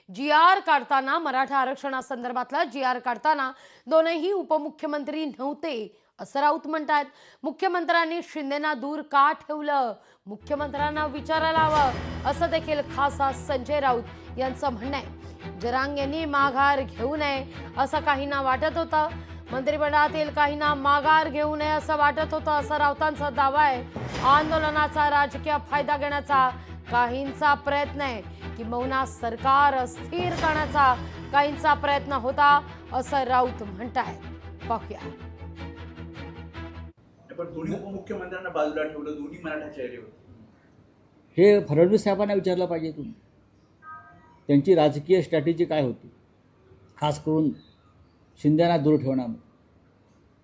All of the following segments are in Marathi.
जी.आर. काढताना मराठा आरक्षणासंदर्भातला जी.आर. काढताना दोनही उपमुख्यमंत्री नव्हते असं राऊत म्हणतात. मुख्यमंत्र्यांनी शिंदेना दूर का ठेवलं, मुख्यमंत्र्यांना विचारायला हवं असं देखील खासदार संजय राऊत यांचं म्हणणं आहे. जरांग यांनी माघार घेऊ नये असं काहींना वाटत होतं, मंत्रिमंडळातील काहींना माघार घेऊ नये असं वाटत होतं असं राऊतांचा दावा आहे. आंदोलनाचा राजकीय फायदा घेण्याचा काहींचा प्रयत्न आहे, किंबहुना सरकार अस्थिर करण्याचा काहींचा प्रयत्न होता असं राऊत म्हणतायत. पाहूया. पण दोन्ही उपमुख्यमंत्र्यांना बाजूला ठेवलं, दोन्ही मराठा चेहरे होते. हे फडणवीस साहेबांना विचारलं पाहिजे तुम्ही, त्यांची राजकीय स्ट्रॅटेजी काय होती, खास करून शिंदेना दूर ठेवणं.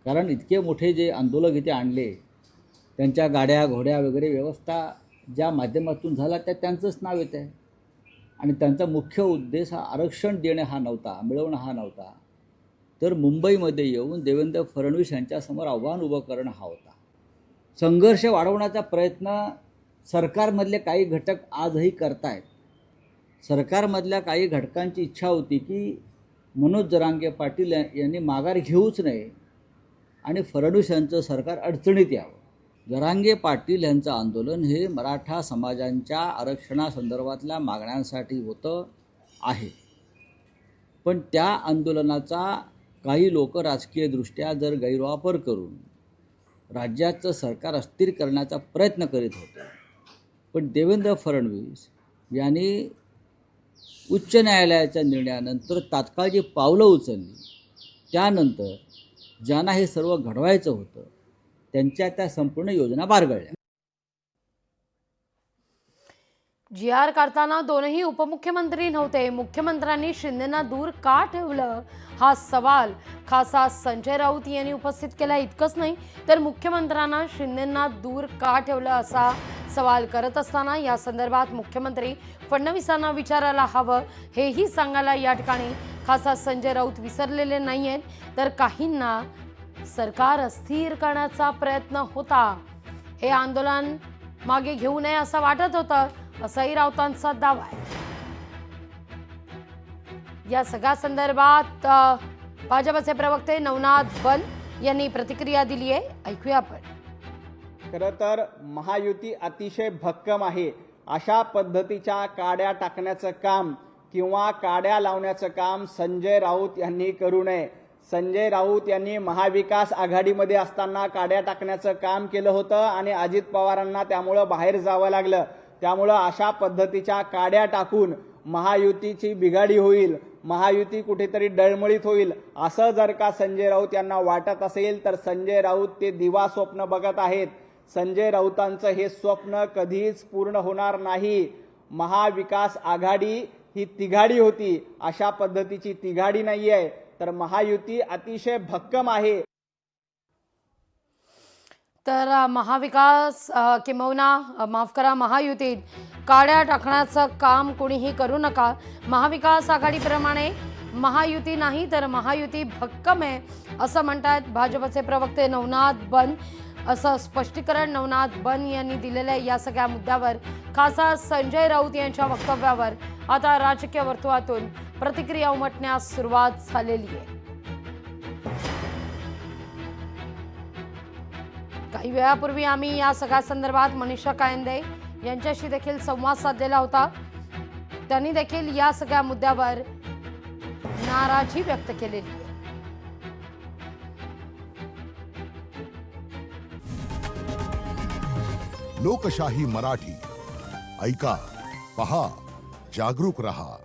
कारण इतके मोठे जे आंदोलक इथे आणले, त्यांच्या गाड्या घोड्या वगैरे व्यवस्था ज्या माध्यमातून झाला त्या त्यांचंच नाव येतं आहे. आणि त्यांचा मुख्य उद्देश हा आरक्षण देणे हा नव्हता, मिळवणं हा नव्हता, तर मुंबईमध्ये येऊन देवेंद्र फडणवीस यांच्यासमोर आव्हान उभं करणं हा होता. संघर्ष वाढवण्याचा प्रयत्न सरकारमधले काही घटक आजही करतायत. सरकारमधल्या काही घटकांची इच्छा होती की मनोज जरांगे पाटील यांनी माघार घेऊच नये आणि फडणवीस यांचं सरकार अडचणीत यावं. जरांगे पाटील यांचं आंदोलन हे मराठा समाजांच्या आरक्षणासंदर्भातल्या मागण्यांसाठी होतं आहे. पण त्या आंदोलनाचा काही लोक राजकीयदृष्ट्या जर गैरवापर करून राज्याचं सरकार अस्थिर करण्याचा प्रयत्न करीत होते. पण देवेंद्र फडणवीस यांनी उच्च न्यायालयाच्या निर्णयानंतर तात्काळ जी पावलं उचलली, त्यानंतर ज्यांना हे सर्व घडवायचं होतं त्यांच्या त्या संपूर्ण योजना बारगळल्या. जी.आर. काढताना दोनही उपमुख्यमंत्री नव्हते, मुख्यमंत्र्यांनी शिंदेना दूर का ठेवलं हा सवाल खासदार संजय राऊत यांनी उपस्थित केला. इतकंच नाही तर मुख्यमंत्र्यांना शिंदेना दूर का ठेवलं असा सवाल करत असताना या संदर्भात मुख्यमंत्री फडणवीसांना विचारायला हवं हेही सांगायला या ठिकाणी खासदार संजय राऊत विसरलेले नाही आहेत. तर काहींना सरकार अस्थिर करण्याचा प्रयत्न होता, हे आंदोलन मागे घेऊ नये असं वाटत होतं असाही राऊतांचा दावा आहे. या सगळ्या संदर्भात भाजपचे प्रवक्ते नवनाथ बन यांनी प्रतिक्रिया दिली आहे, ऐकूया आपण. खरं तर महायुती अतिशय भक्कम आहे. अशा पद्धतीच्या काड्या टाकण्याचं काम किंवा काड्या लावण्याचं काम संजय राऊत यांनी करू नये. संजय राऊत यांनी महाविकास आघाडीमध्ये असताना काड्या टाकण्याचं काम केलं होतं आणि अजित पवारांना त्यामुळं बाहेर जावं लागलं. त्यामुळं अशा पद्धतीच्या काड्या टाकून महायुतीची बिघाडी होईल, महायुती कुठेतरी डळमळीत होईल असं जर का संजय राऊत यांना वाटत असेल तर संजय राऊत ते दिवा स्वप्न बघत आहेत. संजय राऊतांचं हे स्वप्न कधीच पूर्ण होणार नाही. महाविकास आघाडी ही तिघाडी होती, अशा पद्धतीची तिघाडी नाहीये. तर महायुती अतिशय भक्कम आहे. तर महाविकास किंबहुना माफ करा महायुतीत काड्या टाकण्याचं काम कोणीही करू नका. महाविकास आघाडीप्रमाणे महायुती नाही तर महायुती भक्कम आहे असं म्हणतात भाजपचे प्रवक्ते नवनाथ बन. असं स्पष्टीकरण नवनाथ बन यांनी दिलेलं आहे. या सगळ्या मुद्द्यावर खासदार संजय राऊत यांच्या वक्तव्यावर आता राजकीय वर्तुळातून प्रतिक्रिया उमटण्यास सुरुवात झालेली आहे. काही वेळापूर्वी आम्ही या सगळ्या संदर्भात मनीषा कायंदे यांच्याशी देखील संवाद साधलेला होता. त्यांनी देखील या सगळ्या मुद्द्यावर नाराजी व्यक्त केलेली आहे. लोकशाही मराठी ऐका, पहा, जागरूक रहा.